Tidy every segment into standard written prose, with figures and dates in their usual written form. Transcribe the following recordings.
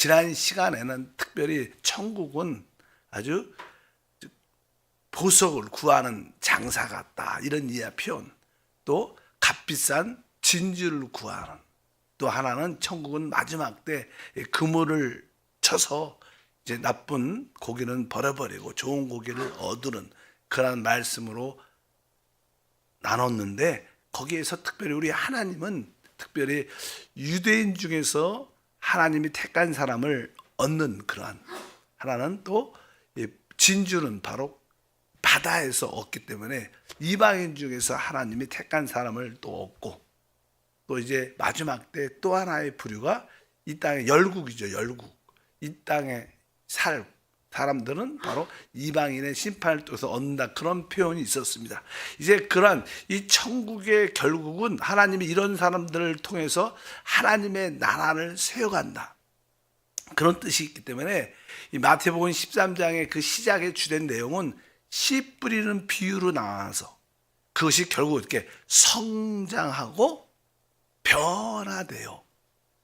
지난 시간에는 특별히 천국은 아주 보석을 구하는 장사 같다, 이런 이해 표현, 또 값비싼 진주를 구하는, 또 하나는 천국은 마지막 때 그물을 쳐서 이제 나쁜 고기는 버려버리고 좋은 고기를 얻으는 그런 말씀으로 나눴는데, 거기에서 특별히 우리 하나님은 특별히 유대인 중에서 하나님이 택한 사람을 얻는 그러한, 하나는 또 진주는 바로 바다에서 얻기 때문에 이방인 중에서 하나님이 택한 사람을 또 얻고, 또 이제 마지막 때 또 하나의 부류가 이 땅의 열국이죠. 열국. 이 땅에 살 사람들은 바로 이방인의 심판을 통해서 얻는다, 그런 표현이 있었습니다. 이제 그런 이 천국의 결국은 하나님이 이런 사람들을 통해서 하나님의 나라를 세워간다, 그런 뜻이 있기 때문에 이 마태복음 13장의 그 시작의 주된 내용은 씨 뿌리는 비유로 나와서 그것이 결국 이렇게 성장하고 변화되어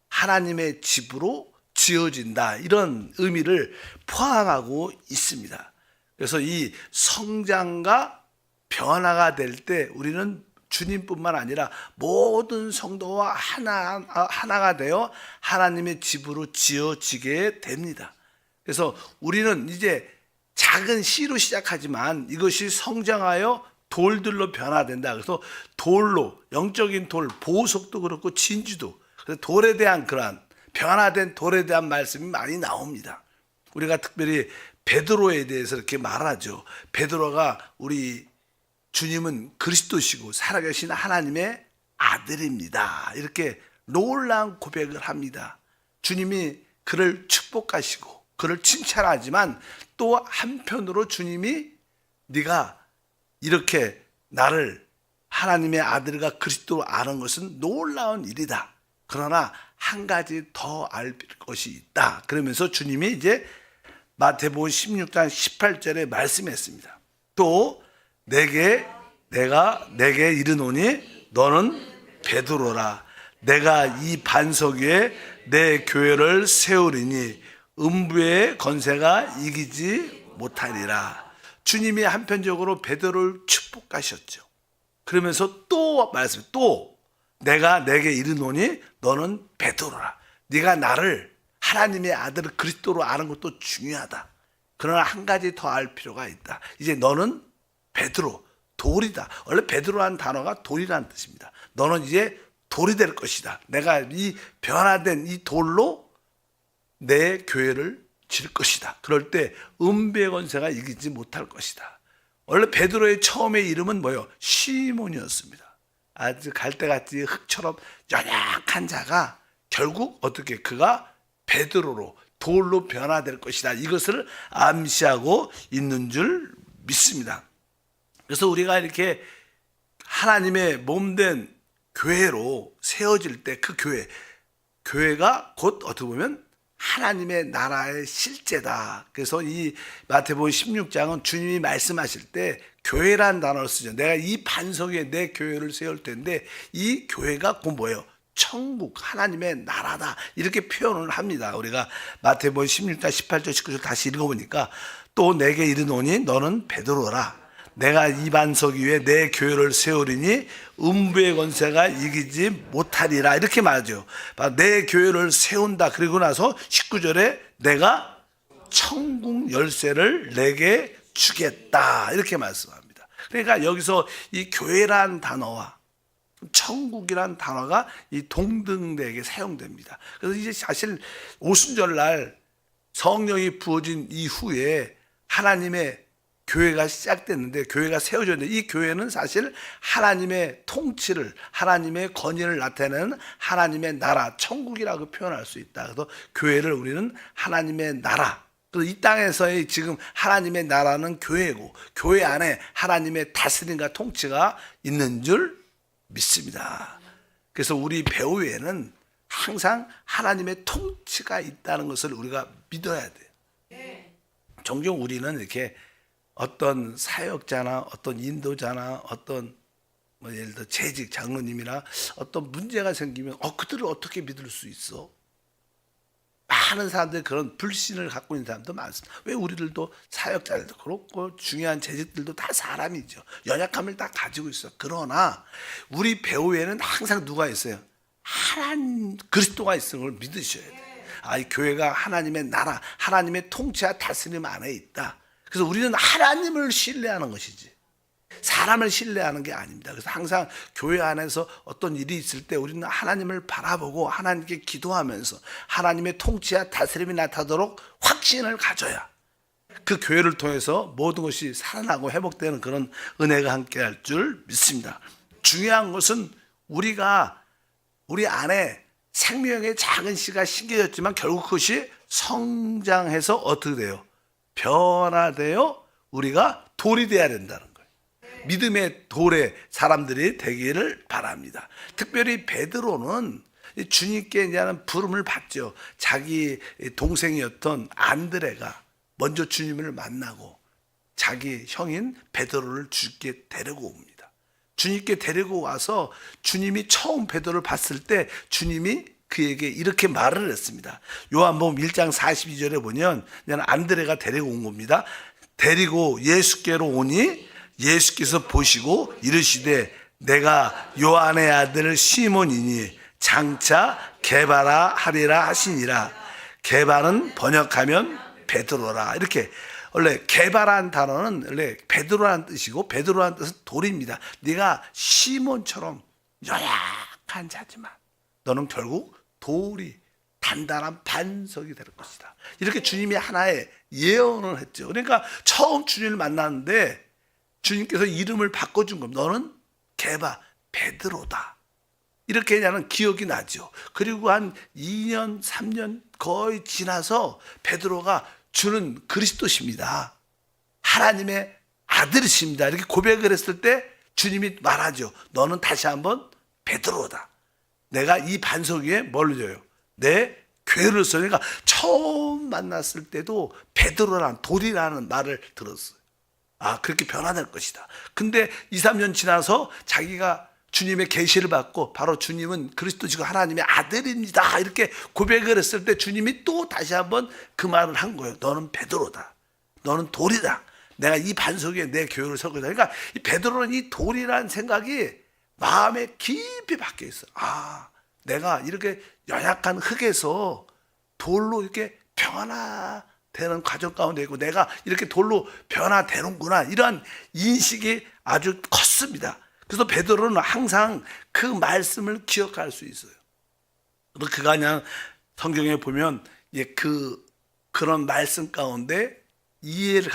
하나님의 집으로 지어진다, 이런 의미를 포함하고 있습니다. 그래서 이 성장과 변화가 될 때 우리는 주님뿐만 아니라 모든 성도와 하나가 되어 하나님의 집으로 지어지게 됩니다. 그래서 우리는 이제 작은 씨로 시작하지만 이것이 성장하여 돌들로 변화된다. 그래서 돌로, 영적인 돌, 보석도 그렇고 진주도, 그래서 돌에 대한 그러한 변화된 돌에 대한 말씀이 많이 나옵니다. 우리가 특별히 베드로에 대해서 이렇게 말하죠. 베드로가 우리 주님은 그리스도시고 살아계신 하나님의 아들입니다, 이렇게 놀라운 고백을 합니다. 주님이 그를 축복하시고 그를 칭찬하지만 또 한편으로 주님이 네가 이렇게 나를 하나님의 아들과 그리스도로 아는 것은 놀라운 일이다. 그러나 한 가지 더 알 것이 있다. 그러면서 주님이 이제 마태복음 16장 18절에 말씀했습니다. 또 내가 내게 이르노니 너는 베드로라. 내가 이 반석 위에 내 교회를 세우리니 음부의 건세가 이기지 못하리라. 주님이 한편적으로 베드로를 축복하셨죠. 그러면서 또 말씀, 또 내가 내게 이르노니 너는 베드로라. 네가 나를 하나님의 아들 그리스도로 아는 것도 중요하다. 그러나 한 가지 더 알 필요가 있다. 이제 너는 베드로, 돌이다. 원래 베드로라는 단어가 돌이라는 뜻입니다. 너는 이제 돌이 될 것이다. 내가 이 변화된 이 돌로 내 교회를 질 것이다. 그럴 때 음부의 권세가 이기지 못할 것이다. 원래 베드로의 처음의 이름은 뭐예요? 시몬이었습니다. 아주 갈대같이 흙처럼 연약한 자가 결국 어떻게 그가 베드로로, 돌로 변화될 것이다, 이것을 암시하고 있는 줄 믿습니다. 그래서 우리가 이렇게 하나님의 몸된 교회로 세워질 때 그 교회가 곧 어떻게 보면 하나님의 나라의 실제다. 그래서 이 마태복음 16장은 주님이 말씀하실 때 교회란 단어를 쓰죠. 내가 이 반석 위에 내 교회를 세울 텐데 이 교회가 곧 뭐예요? 천국, 하나님의 나라다, 이렇게 표현을 합니다. 우리가 마태복음 16장 18절 19절 다시 읽어보니까 또 내게 이르노니 너는 베드로라. 내가 이 반석 위에 내 교회를 세우리니 음부의 권세가 이기지 못하리라, 이렇게 말하죠. 내 교회를 세운다. 그리고 나서 19절에 내가 천국 열쇠를 내게 주겠다, 이렇게 말씀합니다. 그러니까 여기서 이 교회란 단어와 천국이란 단어가 이 동등되게 사용됩니다. 그래서 이제 사실 오순절날 성령이 부어진 이후에 하나님의 교회가 시작됐는데, 교회가 세워졌는데, 이 교회는 사실 하나님의 통치를, 하나님의 권위를 나타내는 하나님의 나라, 천국이라고 표현할 수 있다. 그래서 교회를 우리는 하나님의 나라, 그래서 이 땅에서의 지금 하나님의 나라는 교회고, 교회 안에 하나님의 다스림과 통치가 있는 줄 믿습니다. 그래서 우리 배후에는 항상 하나님의 통치가 있다는 것을 우리가 믿어야 돼요. 종종 우리는 이렇게 어떤 사역자나 어떤 인도자나 어떤 예를 들어 재직 장로님이나 어떤 문제가 생기면 그들을 어떻게 믿을 수 있어? 많은 사람들이 그런 불신을 갖고 있는 사람도 많습니다. 왜 우리들도 사역자들도 그렇고 중요한 재직들도 다 사람이죠. 연약함을 다 가지고 있어. 그러나 우리 배후에는 항상 누가 있어요? 하나님 그리스도가 있는 걸 믿으셔야 돼요. 이 교회가 하나님의 나라, 하나님의 통치와 다스림 안에 있다. 그래서 우리는 하나님을 신뢰하는 것이지 사람을 신뢰하는 게 아닙니다. 그래서 항상 교회 안에서 어떤 일이 있을 때 우리는 하나님을 바라보고 하나님께 기도하면서 하나님의 통치와 다스림이 나타나도록 확신을 가져야 그 교회를 통해서 모든 것이 살아나고 회복되는 그런 은혜가 함께할 줄 믿습니다. 중요한 것은 우리가 우리 안에 생명의 작은 씨가 심겨졌지만 결국 그것이 성장해서 어떻게 돼요? 변화되어 우리가 돌이 돼야 된다는 거예요. 믿음의 돌의 사람들이 되기를 바랍니다. 특별히 베드로는 주님께 이제는 부름을 받죠. 자기 동생이었던 안드레가 먼저 주님을 만나고 자기 형인 베드로를 주님께 데리고 옵니다. 주님께 데리고 와서 주님이 처음 베드로를 봤을 때 주님이 그에게 이렇게 말을 했습니다. 요한복음 1장 42절에 보면 안드레가 데리고 온 겁니다. 데리고 예수께로 오니 예수께서 보시고 이르시되 내가 요한의 아들 시몬이니 장차 게바라 하리라 하시니라. 게바는 번역하면 베드로라. 이렇게 원래 게바라는 단어는 원래 베드로라는 뜻이고 베드로라는 뜻은 돌입니다. 네가 시몬처럼 연약한 자지만 너는 결국 돌이 단단한 반석이 될 것이다. 이렇게 주님이 하나의 예언을 했죠. 그러니까 처음 주님을 만났는데 주님께서 이름을 바꿔준 겁니다. 너는 게바 베드로다. 이렇게 나는 기억이 나죠. 그리고 한 2년 3년 거의 지나서 베드로가 주는 그리스도십니다. 하나님의 아들이십니다. 이렇게 고백을 했을 때 주님이 말하죠. 너는 다시 한번 베드로다. 내가 이 반석 위에 뭘 줘요? 내 교회를 써. 그러니까 처음 만났을 때도 베드로라는 돌이라는 말을 들었어요. 그렇게 변화될 것이다. 근데 2, 3년 지나서 자기가 주님의 계시를 받고 바로 주님은 그리스도시고 하나님의 아들입니다. 이렇게 고백을 했을 때 주님이 또 다시 한번 그 말을 한 거예요. 너는 베드로다. 너는 돌이다. 내가 이 반석 위에 내 교회를 설 거다. 그러니까 이 베드로는 이 돌이라는 생각이 마음에 깊이 박혀 있어요. 내가 이렇게 연약한 흙에서 돌로 이렇게 변화되는 과정 가운데 있고 내가 이렇게 돌로 변화되는구나. 이런 인식이 아주 컸습니다. 그래서 베드로는 항상 그 말씀을 기억할 수 있어요. 그가 그냥 성경에 보면 그런 말씀 가운데 이해를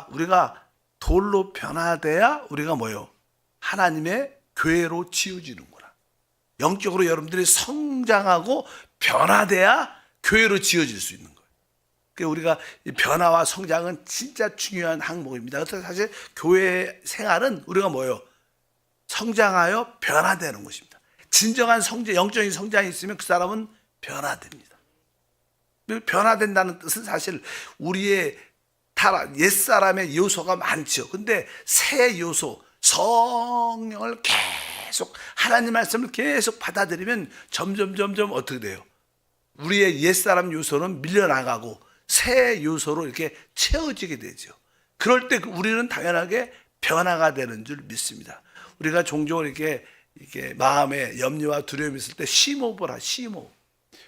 우리가 돌로 변화돼야 우리가 뭐요? 하나님의 교회로 지어지는구나. 영적으로 여러분들이 성장하고 변화돼야 교회로 지어질 수 있는 거예요. 그러니까 우리가 변화와 성장은 진짜 중요한 항목입니다. 그래서 사실 교회 생활은 우리가 뭐요? 성장하여 변화되는 것입니다. 진정한 영적인 성장이 있으면 그 사람은 변화됩니다. 변화된다는 뜻은 사실 우리의 옛사람의 요소가 많죠. 근데 새 요소, 성령을 계속 하나님 말씀을 계속 받아들이면 점점 어떻게 돼요? 우리의 옛사람 요소는 밀려나가고 새 요소로 이렇게 채워지게 되죠. 그럴 때 우리는 당연하게 변화가 되는 줄 믿습니다. 우리가 종종 이렇게 마음에 염려와 두려움이 있을 때 심호흡을 심호흡.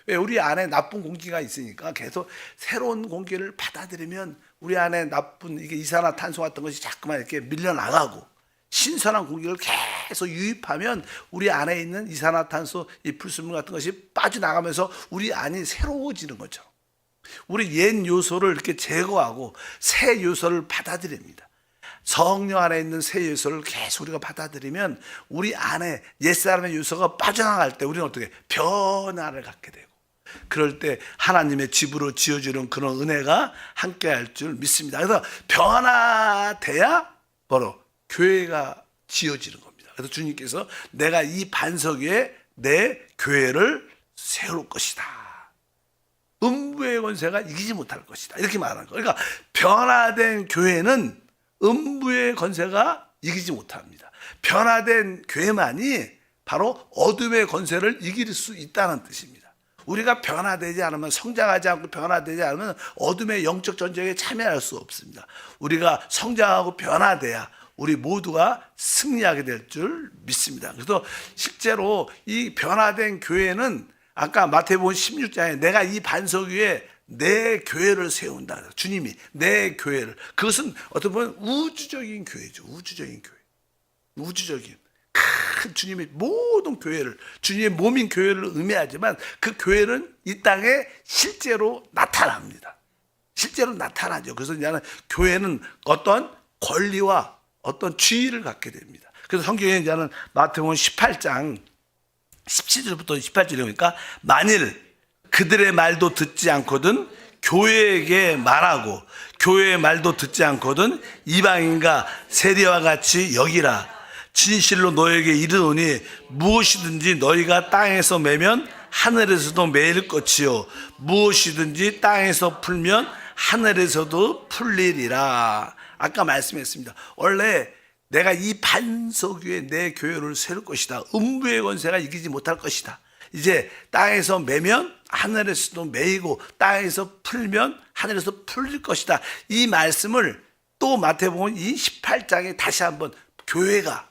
왜? 우리 안에 나쁜 공기가 있으니까 계속 새로운 공기를 받아들이면 우리 안에 나쁜 이산화탄소 같은 것이 자꾸만 이렇게 밀려나가고 신선한 공기를 계속 유입하면 우리 안에 있는 이산화탄소, 이 불순물 같은 것이 빠져나가면서 우리 안이 새로워지는 거죠. 우리 옛 요소를 이렇게 제거하고 새 요소를 받아들입니다. 성령 안에 있는 새 요소를 계속 우리가 받아들이면 우리 안에 옛사람의 요소가 빠져나갈 때 우리는 어떻게 변화를 갖게 되고 그럴 때 하나님의 집으로 지어주는 그런 은혜가 함께할 줄 믿습니다. 그래서 변화돼야 바로 교회가 지어지는 겁니다. 그래서 주님께서 내가 이 반석 위에 내 교회를 세울 것이다. 음부의 권세가 이기지 못할 것이다. 이렇게 말하는 거예요. 그러니까 변화된 교회는 음부의 권세가 이기지 못합니다. 변화된 교회만이 바로 어둠의 권세를 이길 수 있다는 뜻입니다. 우리가 변화되지 않으면, 성장하지 않고 변화되지 않으면 어둠의 영적 전쟁에 참여할 수 없습니다. 우리가 성장하고 변화돼야 우리 모두가 승리하게 될 줄 믿습니다. 그래서 실제로 이 변화된 교회는 아까 마태복음 16장에 내가 이 반석 위에 내 교회를 세운다. 주님이 내 교회를. 그것은 어떻게 보면 우주적인 교회죠. 우주적인 교회. 우주적인 큰 주님의 모든 교회를, 주님의 몸인 교회를 의미하지만 그 교회는 이 땅에 실제로 나타납니다. 실제로 나타나죠. 그래서 이제는 교회는 어떤 권리와 어떤 지위를 갖게 됩니다. 그래서 성경에 이제는 마태복음 18장 17절부터 18절에 보니까 만일 그들의 말도 듣지 않거든 교회에게 말하고 교회의 말도 듣지 않거든 이방인과 세리와 같이 여기라. 진실로 너에게 이르노니 무엇이든지 너희가 땅에서 매면 하늘에서도 매일 것이요 무엇이든지 땅에서 풀면 하늘에서도 풀리리라. 아까 말씀했습니다. 원래 내가 이 반석 위에 내 교회를 세울 것이다. 음부의 권세가 이기지 못할 것이다. 이제 땅에서 매면 하늘에서도 매이고 땅에서 풀면 하늘에서 풀릴 것이다. 이 말씀을 또 마태복음 이 18장에 다시 한번 교회가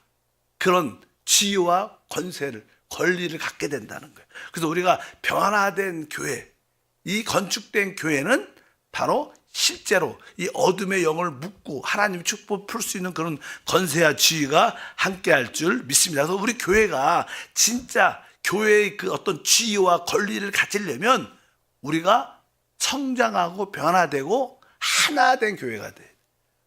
그런 지위와 권세를, 권리를 갖게 된다는 거예요. 그래서 우리가 변화된 교회, 이 건축된 교회는 바로 실제로 이 어둠의 영을 묶고 하나님 축복 풀 수 있는 그런 권세와 지위가 함께 할 줄 믿습니다. 그래서 우리 교회가 진짜 교회의 그 어떤 지위와 권리를 가지려면 우리가 성장하고 변화되고 하나된 교회가 돼.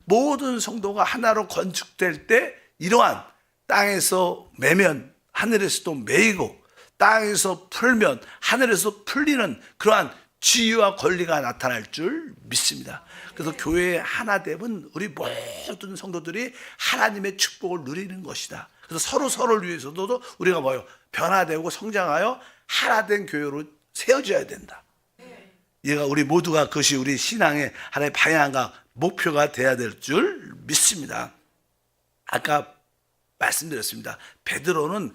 모든 성도가 하나로 건축될 때 이러한 땅에서 매면 하늘에서도 매이고 땅에서 풀면 하늘에서 풀리는 그러한 지위와 권리가 나타날 줄 믿습니다. 그래서 교회의 하나됨은 우리 모든 성도들이 하나님의 축복을 누리는 것이다. 그래서 서로를 위해서도 우리가 뭐요? 변화되고 성장하여 하나된 교회로 세워져야 된다. 얘가 우리 모두가 그것이 우리 신앙의 하나의 방향과 목표가 돼야 될 줄 믿습니다. 아까 말씀드렸습니다. 베드로는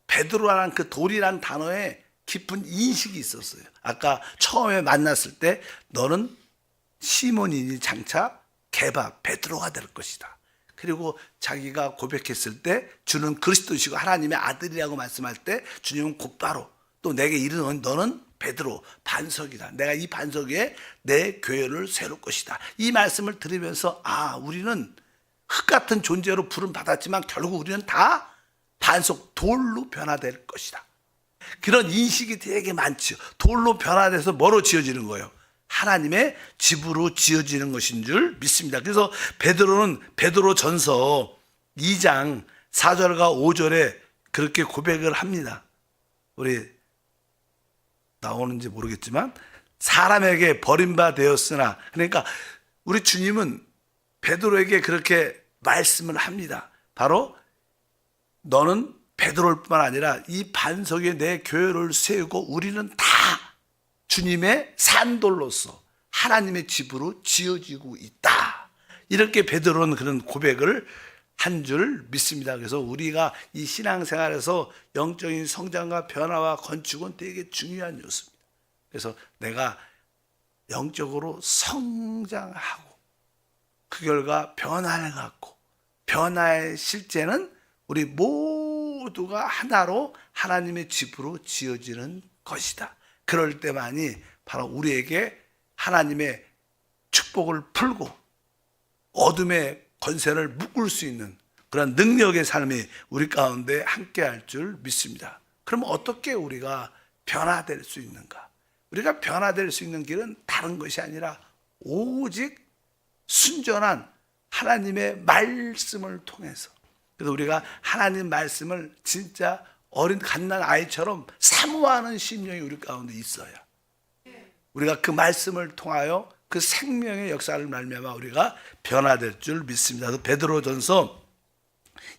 베드로라는 그 돌이라는 단어에 깊은 인식이 있었어요. 아까 처음에 만났을 때 너는 시몬이니 장차 게바 베드로가 될 것이다. 그리고 자기가 고백했을 때 주는 그리스도시고 하나님의 아들이라고 말씀할 때 주님은 곧바로 또 내게 이르는 너는 베드로 반석이다. 내가 이 반석 위에 내 교회를 세울 것이다. 이 말씀을 들으면서 우리는 흙 같은 존재로 부름 받았지만 결국 우리는 다 반석 돌로 변화될 것이다. 그런 인식이 되게 많죠. 돌로 변화돼서 뭐로 지어지는 거예요? 하나님의 집으로 지어지는 것인 줄 믿습니다. 그래서 베드로는 베드로전서 2장 4절과 5절에 그렇게 고백을 합니다. 우리 나오는지 모르겠지만 사람에게 버림받았으나, 그러니까 우리 주님은 베드로에게 그렇게 말씀을 합니다. 바로 너는 베드로일 뿐만 아니라 이 반석 위에 내 교회를 세우고 우리는 다 주님의 산돌로서 하나님의 집으로 지어지고 있다. 이렇게 베드로는 그런 고백을 한 줄 믿습니다. 그래서 우리가 이 신앙생활에서 영적인 성장과 변화와 건축은 되게 중요한 요소입니다. 그래서 내가 영적으로 성장하고 그 결과 변화를 갖고 변화의 실제는 우리 모두가 하나로 하나님의 집으로 지어지는 것이다. 그럴 때만이 바로 우리에게 하나님의 축복을 풀고 어둠의 권세를 묶을 수 있는 그런 능력의 삶이 우리 가운데 함께할 줄 믿습니다. 그러면 어떻게 우리가 변화될 수 있는가? 우리가 변화될 수 있는 길은 다른 것이 아니라 오직 순전한 하나님의 말씀을 통해서. 그래서 우리가 하나님 말씀을 진짜 어린 갓난 아이처럼 사모하는 심령이 우리 가운데 있어야 우리가 그 말씀을 통하여 그 생명의 역사를 말미암아 우리가 변화될 줄 믿습니다. 그래서 베드로전서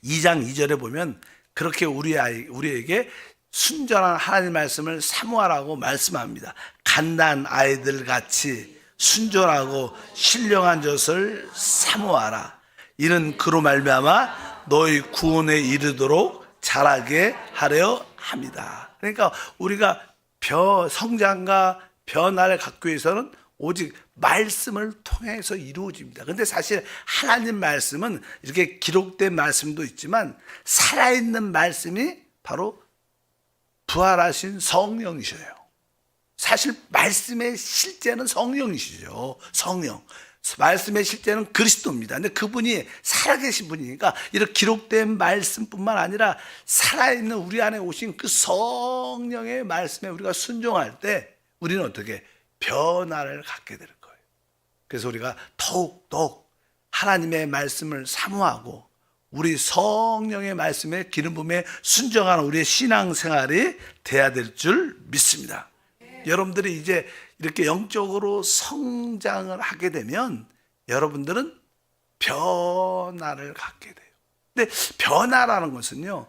2장 2절에 보면 그렇게 우리에게 순전한 하나님 말씀을 사모하라고 말씀합니다. 갓난 아이들 같이 순전하고 신령한 젖을 사모하라. 이는 그로 말미암아 너희 구원에 이르도록 자라게 하려 합니다. 그러니까 우리가 성장과 변화를 갖기 위해서는 오직 말씀을 통해서 이루어집니다. 근데 사실 하나님 말씀은 이렇게 기록된 말씀도 있지만 살아있는 말씀이 바로 부활하신 성령이셔요. 사실 말씀의 실제는 성령이시죠. 성령. 말씀의 실제는 그리스도입니다. 근데 그분이 살아계신 분이니까 이렇게 기록된 말씀뿐만 아니라 살아있는 우리 안에 오신 그 성령의 말씀에 우리가 순종할 때 우리는 어떻게 변화를 갖게 될 거예요. 그래서 우리가 더욱 하나님의 말씀을 사모하고 우리 성령의 말씀에 기름 부음에 순종하는 우리의 신앙생활이 돼야 될 줄 믿습니다. 여러분들이 이제 이렇게 영적으로 성장을 하게 되면 여러분들은 변화를 갖게 돼요. 근데 변화라는 것은요,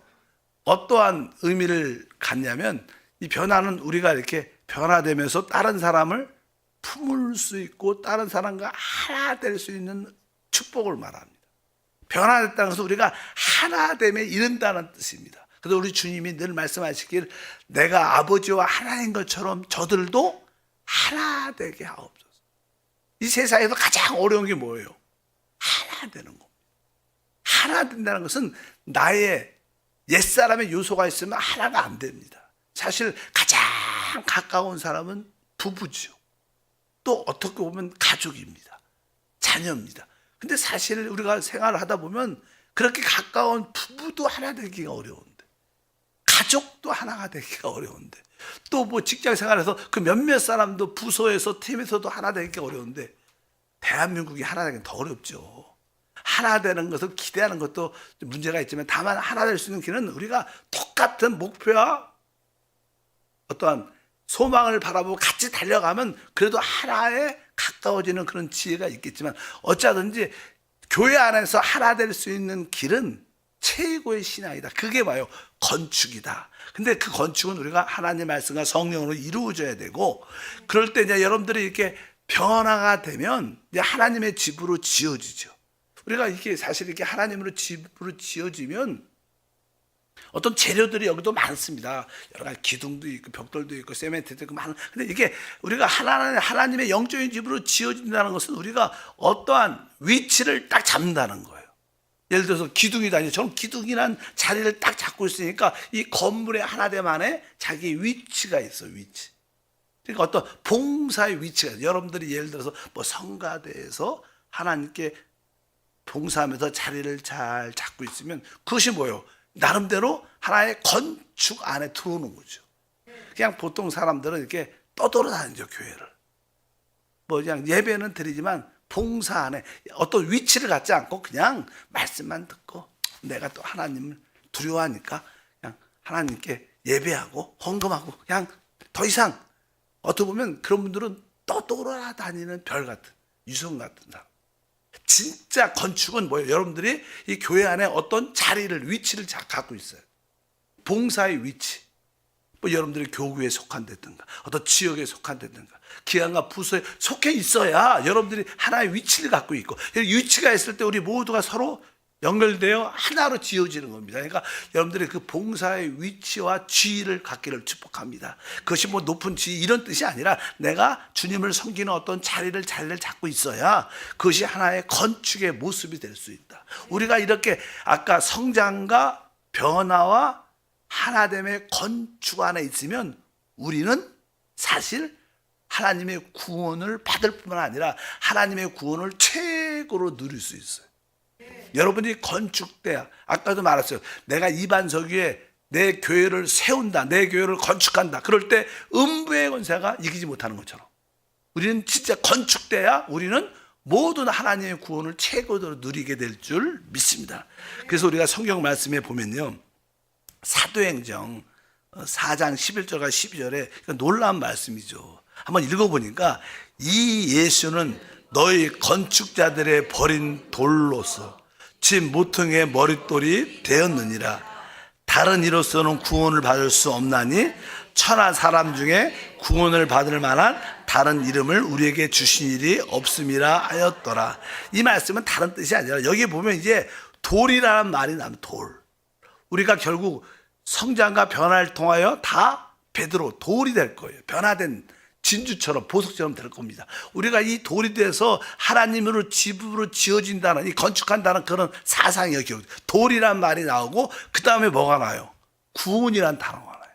어떠한 의미를 갖냐면 이 변화는 우리가 이렇게 변화되면서 다른 사람을 품을 수 있고 다른 사람과 하나 될 수 있는 축복을 말합니다. 변화됐다는 것은 우리가 하나됨에 이른다는 뜻입니다. 그래서 우리 주님이 늘 말씀하시길 내가 아버지와 하나인 것처럼 저들도 하나 되게 하옵소서. 이 세상에서 가장 어려운 게 뭐예요? 하나 되는 겁니다. 하나 된다는 것은 나의 옛사람의 요소가 있으면 하나가 안 됩니다. 사실 가장 가까운 사람은 부부죠. 또 어떻게 보면 가족입니다. 자녀입니다. 근데 사실 우리가 생활을 하다 보면 그렇게 가까운 부부도 하나 되기가 어려운데, 가족도 하나가 되기가 어려운데, 또 뭐 직장 생활에서 그 몇몇 사람도 부서에서 팀에서도 하나 되기가 어려운데, 대한민국이 하나 되기는 더 어렵죠. 하나 되는 것을 기대하는 것도 문제가 있지만 다만 하나 될 수 있는 길은 우리가 똑같은 목표와 어떠한 소망을 바라보고 같이 달려가면 그래도 하나에 가까워지는 그런 지혜가 있겠지만, 어쩌든지 교회 안에서 하나 될 수 있는 길은 최고의 신앙이다. 그게 뭐예요? 건축이다. 근데 그 건축은 우리가 하나님 말씀과 성령으로 이루어져야 되고, 그럴 때 이제 여러분들이 이렇게 변화가 되면 이제 하나님의 집으로 지어지죠. 우리가 이게 사실 이렇게 하나님으로 집으로 지어지면 어떤 재료들이 여기도 많습니다. 여러 가지 기둥도 있고 벽돌도 있고 세멘트도 있고 많은. 근데 이게 우리가 하나님의 영적인 집으로 지어진다는 것은 우리가 어떠한 위치를 딱 잡는다는 거예요. 예를 들어서 기둥이다. 저는 기둥이란 자리를 딱 잡고 있으니까 이 건물의 하나됨 안에 자기 위치가 있어, 위치. 그러니까 어떤 봉사의 위치가 있어요. 여러분들이 예를 들어서 뭐 성가대에서 하나님께 봉사하면서 자리를 잘 잡고 있으면 그것이 뭐예요? 나름대로 하나의 건축 안에 들어오는 거죠. 그냥 보통 사람들은 이렇게 떠돌아다니죠, 교회를. 뭐 그냥 예배는 드리지만 봉사 안에 어떤 위치를 갖지 않고 그냥 말씀만 듣고 내가 또 하나님을 두려워하니까 그냥 하나님께 예배하고 헌금하고 그냥 더 이상 어떻게 보면 그런 분들은 떠돌아다니는 별 같은 유성 같은 사람. 진짜 건축은 뭐예요? 여러분들이 이 교회 안에 어떤 자리를, 위치를 갖고 있어요. 봉사의 위치. 뭐 여러분들이 교구에 속한다든가 어떤 지역에 속한다든가 기관과 부서에 속해 있어야 여러분들이 하나의 위치를 갖고 있고, 위치가 있을 때 우리 모두가 서로 연결되어 하나로 지어지는 겁니다. 그러니까 여러분들이 그 봉사의 위치와 지위를 갖기를 축복합니다. 그것이 뭐 높은 지위 이런 뜻이 아니라 내가 주님을 섬기는 어떤 자리를 잡고 있어야 그것이 하나의 건축의 모습이 될 수 있다. 우리가 이렇게 아까 성장과 변화와 하나됨의 건축 안에 있으면 우리는 사실 하나님의 구원을 받을 뿐만 아니라 하나님의 구원을 최고로 누릴 수 있어요. 여러분이 건축돼야, 아까도 말했어요. 내가 이 반석 위에 내 교회를 세운다, 내 교회를 건축한다. 그럴 때 음부의 권세가 이기지 못하는 것처럼 우리는 진짜 건축돼야 우리는 모든 하나님의 구원을 최고로 누리게 될 줄 믿습니다. 그래서 우리가 성경 말씀에 보면요, 사도행전 4장 11절과 12절에 놀라운 말씀이죠. 한번 읽어보니까 이 예수는 너희 건축자들의 버린 돌로서 집 모퉁이의 머릿돌이 되었느니라. 다른 이로서는 구원을 받을 수 없나니 천하 사람 중에 구원을 받을 만한 다른 이름을 우리에게 주신 일이 없음이라 하였더라. 이 말씀은 다른 뜻이 아니라 여기 보면 이제 돌이라는 말이 나면 돌. 우리가 결국 성장과 변화를 통하여 다 베드로 돌이 될 거예요. 변화된 진주처럼 보석처럼 될 겁니다. 우리가 이 돌이 돼서 하나님으로 집으로 지어진다는, 이 건축한다는 그런 사상이 여기 돌이란 말이 나오고, 그 다음에 뭐가 나요? 구원이란 단어가 나요.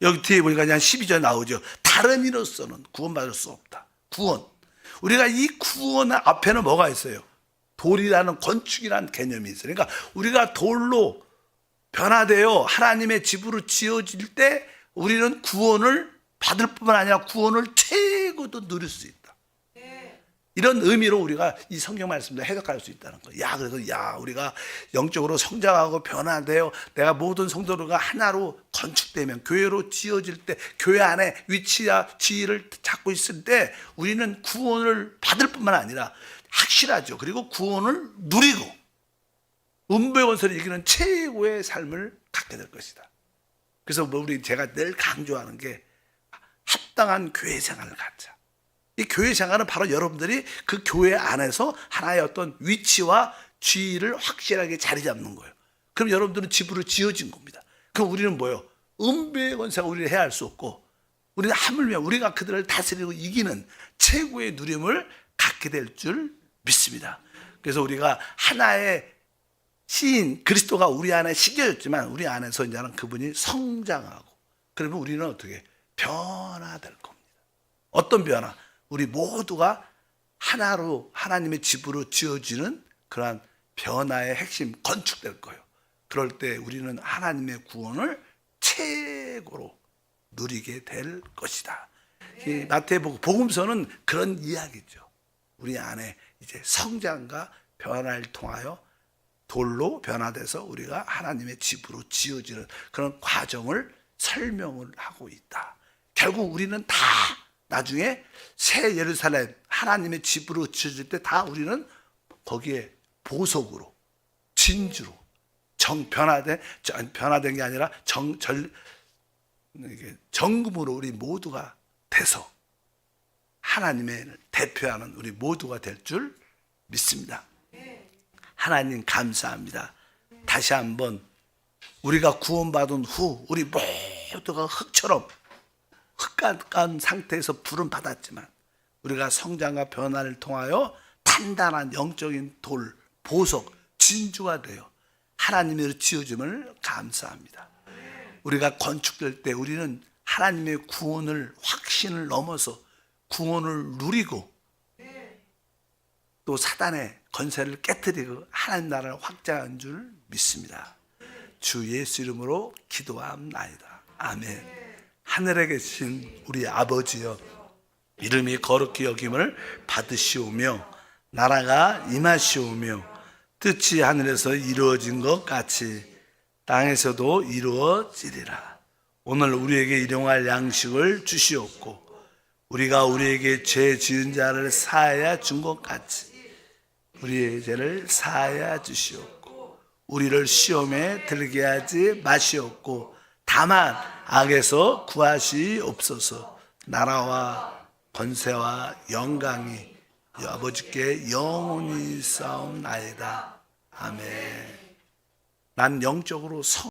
여기 뒤에 보니까 그냥 12절 나오죠. 다른 이로서는 구원받을 수 없다. 구원. 우리가 이 구원 앞에는 뭐가 있어요? 돌이라는 건축이라는 개념이 있어요. 그러니까 우리가 돌로 변화되어 하나님의 집으로 지어질 때 우리는 구원을 받을 뿐만 아니라 구원을 최고도 누릴 수 있다. 이런 의미로 우리가 이 성경 말씀을 해석할 수 있다는 거예요. 그래서 우리가 영적으로 성장하고 변화되어 내가 모든 성도들과 하나로 건축되면, 교회로 지어질 때, 교회 안에 위치와 지위를 잡고 있을 때 우리는 구원을 받을 뿐만 아니라 확실하죠. 그리고 구원을 누리고 음부의 권세를 이기는 최고의 삶을 갖게 될 것이다. 그래서 제가 늘 강조하는 게 합당한 교회 생활을 갖자. 이 교회 생활은 바로 여러분들이 그 교회 안에서 하나의 어떤 위치와 지위를 확실하게 자리 잡는 거예요. 그럼 여러분들은 집으로 지어진 겁니다. 그럼 우리는 뭐예요? 음부의 권세가 우리를 해할 수 없고, 우리는 하물며 우리가 그들을 다스리고 이기는 최고의 누림을 갖게 될 줄 믿습니다. 그래서 우리가 하나의 시인 그리스도가 우리 안에 심겨졌지만 우리 안에서 이제는 그분이 성장하고, 그러면 우리는 어떻게 변화될 겁니다. 어떤 변화? 우리 모두가 하나로 하나님의 집으로 지어지는 그러한 변화의 핵심 건축될 거예요. 그럴 때 우리는 하나님의 구원을 최고로 누리게 될 것이다. 이 마태복음 복음서는 그런 이야기죠. 우리 안에 이제 성장과 변화를 통하여 돌로 변화돼서 우리가 하나님의 집으로 지어지는 그런 과정을 설명을 하고 있다. 결국 우리는 다 나중에 새 예루살렘 하나님의 집으로 지어질 때 다 우리는 거기에 보석으로, 진주로 변화된 게 아니라 정금으로 우리 모두가 돼서 하나님의 대표하는 우리 모두가 될 줄 믿습니다. 하나님 감사합니다. 다시 한번 우리가 구원받은 후 우리 모두가 흙처럼 흙가까운 상태에서 부름 받았지만 우리가 성장과 변화를 통하여 단단한 영적인 돌, 보석, 진주가 되어 하나님으로 지어짐을 감사합니다. 우리가 건축될 때 우리는 하나님의 구원을, 확신을 넘어서 구원을 누리고 또 사단의 권세를 깨뜨리고 하나님 나라를 확장한 줄 믿습니다. 주 예수 이름으로 기도함나이다. 아멘. 하늘에 계신 우리 아버지여, 이름이 거룩히 여김을 받으시오며 나라가 임하시오며 뜻이 하늘에서 이루어진 것 같이 땅에서도 이루어지리라. 오늘 우리에게 일용할 양식을 주시옵고 우리가 우리에게 죄 지은 자를 사하여 준 것 같이 우리의 죄를 사하여 주시옵고 우리를 시험에 들게 하지 마시옵고 다만 악에서 구하시옵소서. 나라와 권세와 영광이 아버지께 영원히 싸움나이다. 아멘. 난 영적으로